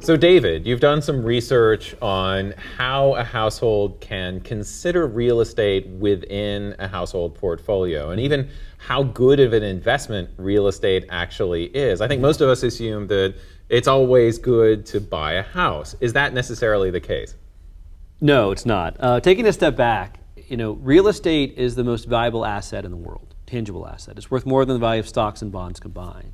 So David, you've done some research on how a household can consider real estate within a household portfolio, and even how good of an investment real estate actually is. I think most of us assume that it's always good to buy a house. Is that necessarily the case? No, it's not. Taking a step back, real estate is the most valuable asset in the world, tangible asset. It's worth more than the value of stocks and bonds combined.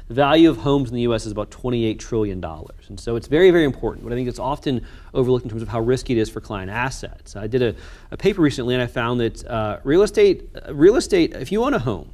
The value of homes in the U.S. is about $28 trillion. And so it's very, very important, but I think it's often overlooked in terms of how risky it is for client assets. I did a paper recently and I found that real estate, if you own a home,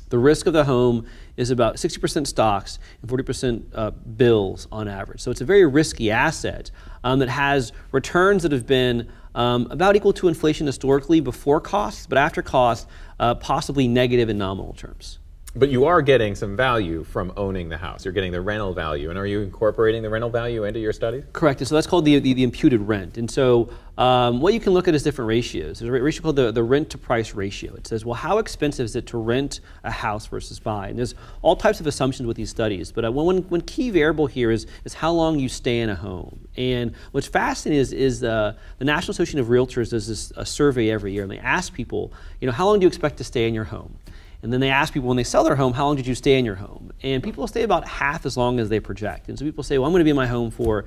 the risk of the home is about 60% stocks and 40% bills on average. So it's a very risky asset that has returns that have been about equal to inflation historically before costs, but after costs, possibly negative in nominal terms. But you are getting some value from owning the house. You're getting the rental value. And are you incorporating the rental value into your studies? Correct. And so that's called the imputed rent. And so what you can look at is different ratios. There's a ratio called the rent to price ratio. It says, well, how expensive is it to rent a house versus buy? And there's all types of assumptions with these studies. But one key variable here is how long you stay in a home. And what's fascinating is the National Association of Realtors does a survey every year. And they ask people, how long do you expect to stay in your home? And then they ask people when they sell their home, how long did you stay in your home? And people will stay about half as long as they project. And so people say, well, I'm going to be in my home for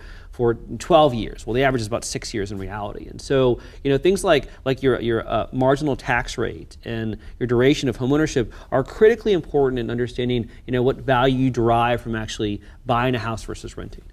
12 years. Well, the average is about 6 years in reality. And so, things like your marginal tax rate and your duration of home ownership are critically important in understanding, what value you derive from actually buying a house versus renting.